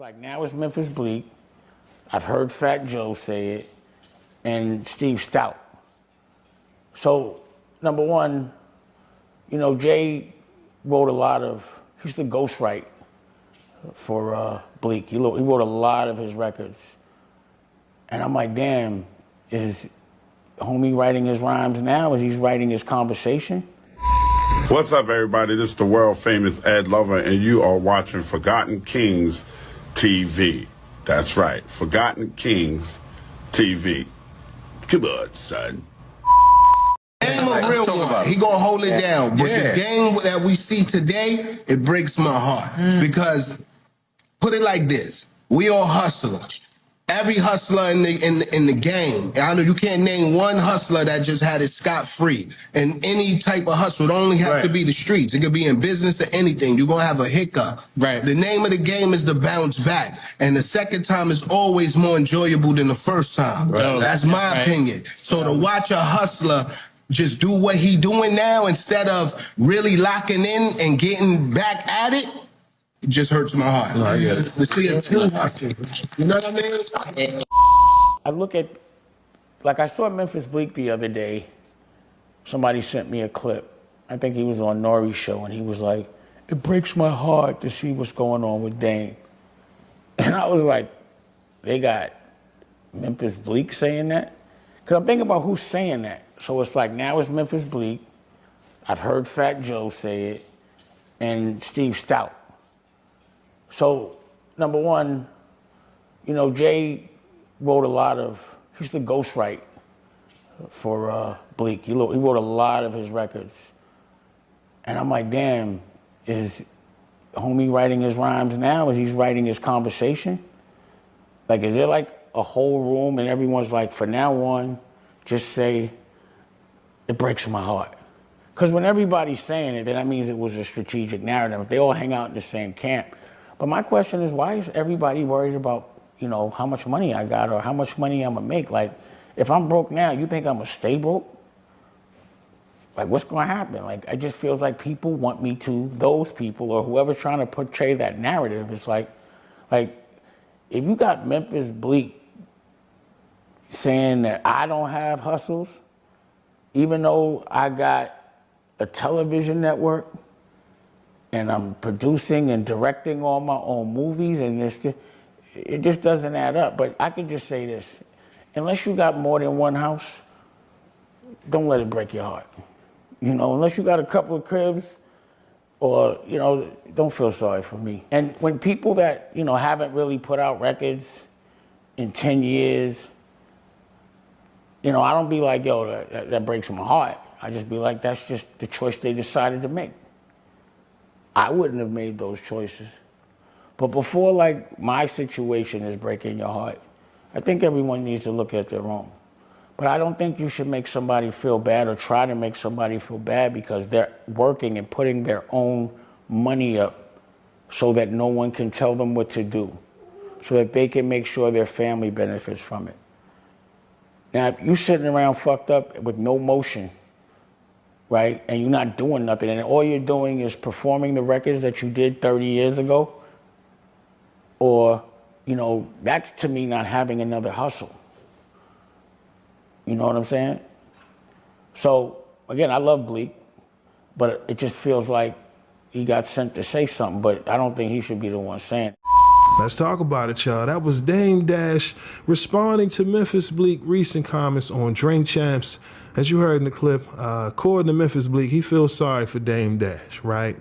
Like now it's Memphis Bleek. I've heard Fat Joe say it, and Steve Stout. So, number one, Jay wrote a lot of, he used to ghostwrite for Bleek. He wrote a lot of his records. And I'm like, damn, is homie writing his rhymes now? Is he writing his conversation? What's up, everybody? This is the world famous Ed Lover, and you are watching Forgotten Kings TV. That's right, Forgotten Kings TV. Come on, son. Game a real one. He gonna hold it down. But the game that we see today, it breaks my heart. Because, put it like this, we all hustlers. Every hustler in the game. I know you can't name one hustler that just had it scot-free. And any type of hustle, it don't only have to be the streets. It could be in business or anything. You're gonna have a hiccup. Right. The name of the game is to bounce back. And the second time is always more enjoyable than the first time. Right. That's my opinion. So to watch a hustler just do what he doing now instead of really locking in and getting back at it, it just hurts my heart. No, I get it. To see a true hustle. You know what I mean? I look at, like I saw Memphis Bleek the other day. Somebody sent me a clip. I think he was on Nori's show, and he was like, it breaks my heart to see what's going on with Dame. And I was like, they got Memphis Bleek saying that? Because I'm thinking about who's saying that. So it's like, now it's Memphis Bleek. I've heard Fat Joe say it, and Steve Stout. So, number one, Jay wrote a lot of, he used to ghostwrite for Bleek. He wrote a lot of his records. And I'm like, damn, is homie writing his rhymes now? Is he writing his conversation? Like, is there like a whole room and everyone's like, for now on, just say, it breaks my heart. Because when everybody's saying it, then that means it was a strategic narrative. If they all hang out in the same camp. But my question is, why is everybody worried about, how much money I got or how much money I'm gonna make? Like, if I'm broke now, you think I'm gonna stay broke? Like, what's gonna happen? Like, it just feels like people want me to, those people or whoever's trying to portray that narrative, it's like, if you got Memphis Bleek saying that I don't have hustles, even though I got a television network, and I'm producing and directing all my own movies, and it just doesn't add up. But I can just say this, unless you got more than one house, don't let it break your heart. Unless you got a couple of cribs, or, don't feel sorry for me. And when people that, haven't really put out records in 10 years, I don't be like, yo, that breaks my heart. I just be like, that's just the choice they decided to make. I wouldn't have made those choices. But before, my situation is breaking your heart, I think everyone needs to look at their own. But I don't think you should make somebody feel bad or try to make somebody feel bad because they're working and putting their own money up so that no one can tell them what to do, so that they can make sure their family benefits from it. Now, if you're sitting around fucked up with no motion, right, and you're not doing nothing, and all you're doing is performing the records that you did 30 years ago, or, that's to me not having another hustle. You know what I'm saying? So, again, I love Bleek, but it just feels like he got sent to say something, but I don't think he should be the one saying it. Let's talk about it, y'all. That was Dame Dash responding to Memphis Bleek recent comments on Drink Champs. As you heard in the clip, according to Memphis Bleek, he feels sorry for Dame Dash, right?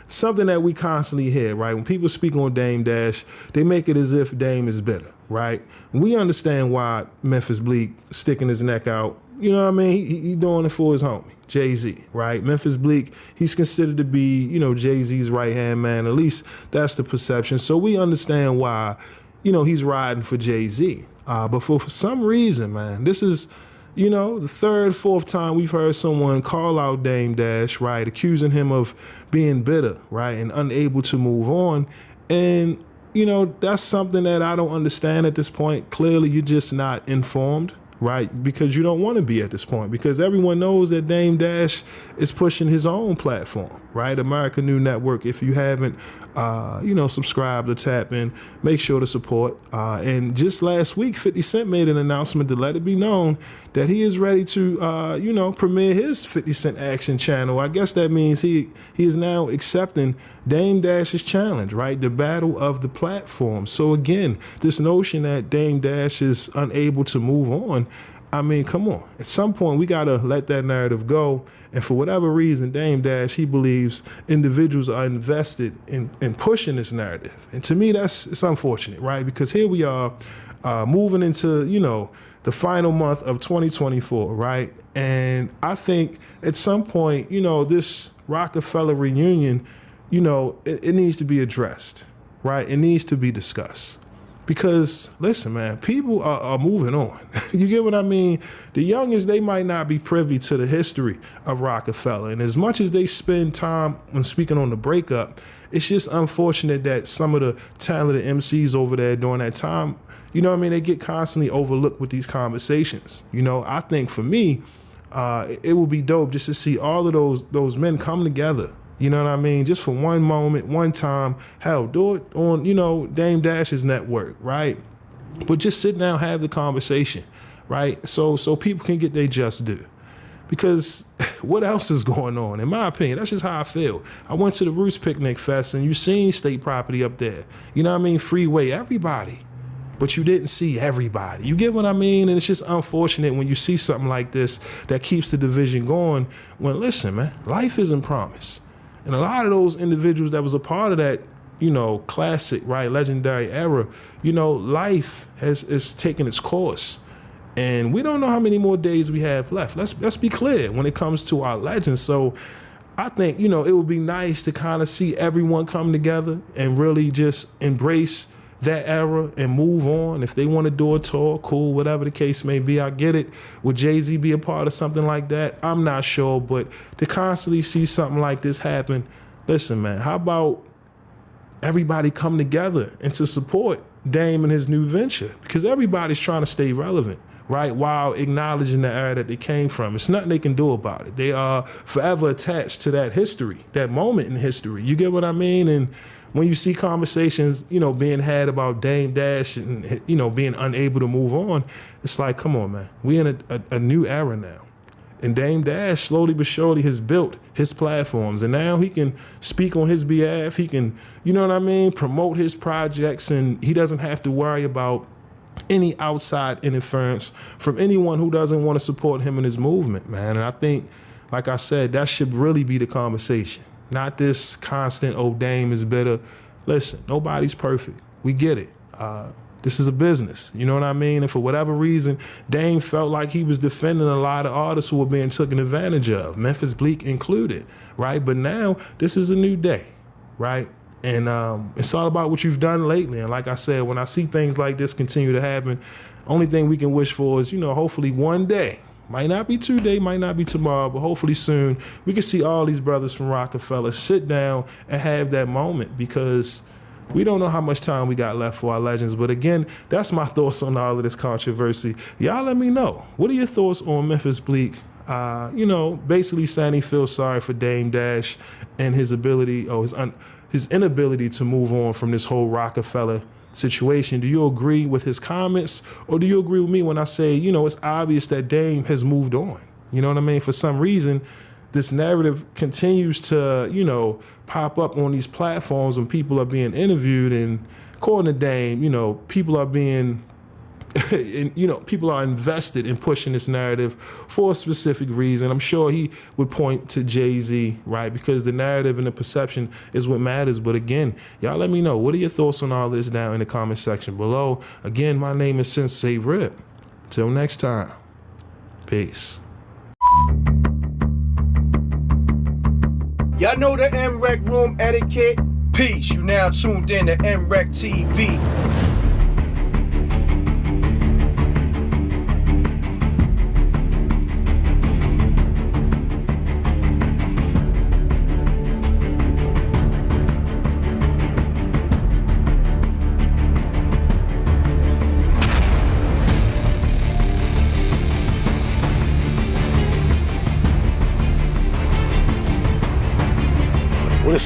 Something that we constantly hear, right? When people speak on Dame Dash, they make it as if Dame is bitter, right? We understand why Memphis Bleek sticking his neck out. You know what I mean? He doing it for his homie, Jay-Z, right? Memphis Bleek, he's considered to be, Jay-Z's right-hand man. At least that's the perception. So we understand why, he's riding for Jay-Z. But for some reason, man, this is, the third, fourth time we've heard someone call out Dame Dash, right, accusing him of being bitter, right, and unable to move on. And, that's something that I don't understand at this point. Clearly, you're just not informed, right? Because you don't want to be at this point, because everyone knows that Dame Dash is pushing his own platform, right? American New Network. If you haven't, subscribed or tap in, make sure to support. And just last week, 50 Cent made an announcement to let it be known that he is ready to, premiere his 50 Cent Action channel. I guess that means he is now accepting Dame Dash's challenge, right? The battle of the platform. So again, this notion that Dame Dash is unable to move on, I mean, come on. At some point, we got to let that narrative go. And for whatever reason, Dame Dash, he believes individuals are invested in pushing this narrative. And to me, it's unfortunate, right? Because here we are moving into, the final month of 2024, right? And I think at some point, this Roc-A-Fella reunion, it needs to be addressed, right? It needs to be discussed. Because, listen, man, people are moving on. You get what I mean? The youngest, they might not be privy to the history of Roc-A-Fella. And as much as they spend time when speaking on the breakup, it's just unfortunate that some of the talented MCs over there during that time, they get constantly overlooked with these conversations. I think for me, it would be dope just to see all of those men come together. You know what I mean? Just for one moment, one time. Hell, do it on, Dame Dash's network, right? But just sit down, have the conversation, right? So people can get their just due. Because what else is going on? In my opinion, that's just how I feel. I went to the Roots Picnic Fest and you seen state property up there. You know what I mean? Freeway, everybody. But you didn't see everybody. You get what I mean? And it's just unfortunate when you see something like this that keeps the division going. When, listen, man, life isn't promised. And a lot of those individuals that was a part of that, classic, right, legendary era, life is taking its course. And we don't know how many more days we have left. Let's be clear when it comes to our legends. So I think, it would be nice to kind of see everyone come together and really just embrace that era and move on. If they want to do a tour, cool, whatever the case may be, I get it. Would Jay-Z be a part of something like that? I'm not sure, but to constantly see something like this happen, listen, man, how about everybody come together and to support Dame and his new venture? Because everybody's trying to stay relevant, right, while acknowledging the era that they came from. It's nothing they can do about it. They are forever attached to that history, that moment in history. You get what I mean? And when you see conversations, being had about Dame Dash and, being unable to move on, it's like, come on, man. We in a new era now. And Dame Dash slowly but surely has built his platforms. And now he can speak on his behalf. He can, promote his projects. And he doesn't have to worry about any outside interference from anyone who doesn't want to support him in his movement, man. And I think, like I said, that should really be the conversation. Not this constant, oh, Dame is better. Listen, nobody's perfect. We get it. This is a business. You know what I mean? And for whatever reason, Dame felt like he was defending a lot of artists who were being taken advantage of, Memphis Bleek included, right? But now this is a new day, right? And it's all about what you've done lately. And like I said, when I see things like this continue to happen, only thing we can wish for is, hopefully one day, might not be today, might not be tomorrow, but hopefully soon, we can see all these brothers from Roc-A-Fella sit down and have that moment, because we don't know how much time we got left for our legends. But again, that's my thoughts on all of this controversy. Y'all let me know. What are your thoughts on Memphis Bleek? Basically saying he feels sorry for Dame Dash and his ability, or his inability to move on from this whole Roc-A-Fella situation. Do you agree with his comments, or do you agree with me when I say, it's obvious that Dame has moved on? You know what I mean? For some reason, this narrative continues to, pop up on these platforms when people are being interviewed, and according to Dame, people are being, people are invested in pushing this narrative for a specific reason. I'm sure he would point to Jay-Z, right? Because the narrative and the perception is what matters. But again, y'all let me know. What are your thoughts on all this down in the comment section below? Again, my name is SenseiRip. Till next time. Peace. Y'all know the MREC room etiquette. Peace. You now tuned in to MREC TV.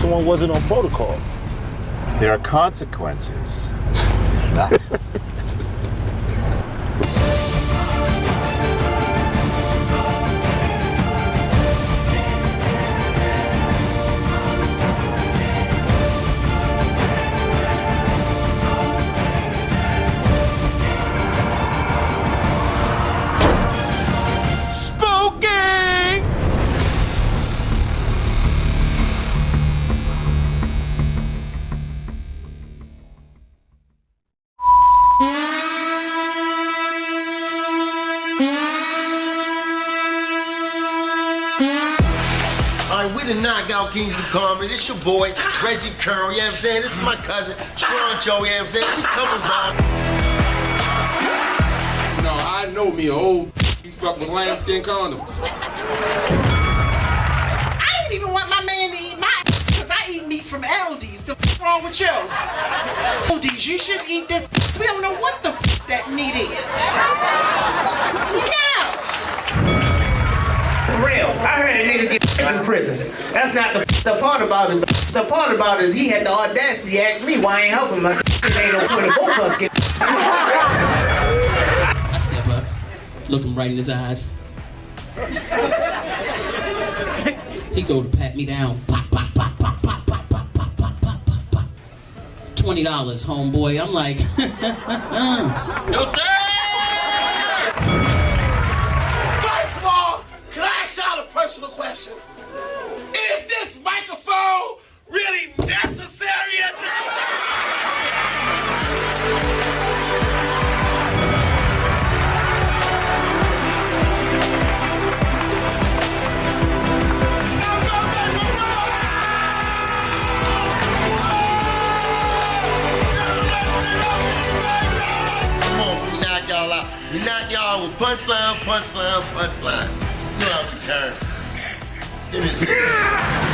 someone wasn't on protocol. There are consequences. We the Knockout Kings of Comedy. This your boy, Reggie Curl, you know what I'm saying? This is my cousin, Stroncho, you know what I'm saying? We coming down. No, I know me, old you fuck with lambskin condoms. I don't even want my man to eat my because I eat meat from Aldi's. The wrong with you? Aldi's, you should eat this. We don't know what the that meat is. No! For real, I heard a nigga get in prison. That's not the part about it. The part about it is he had the audacity to ask me why I ain't helping him. I said, it ain't no point of both of us get. I step up, look him right in his eyes. He go to pat me down. Pop, pop, pop, pop, pop, pop, pop, pop, pop, pop, pop, pop. $20, homeboy. I'm like, no sir! Personal question. Is this microphone really necessary at this point? Come on, we knock y'all out. We knock y'all with punchline, punchline, punchline. You know how we turn. Give me a second.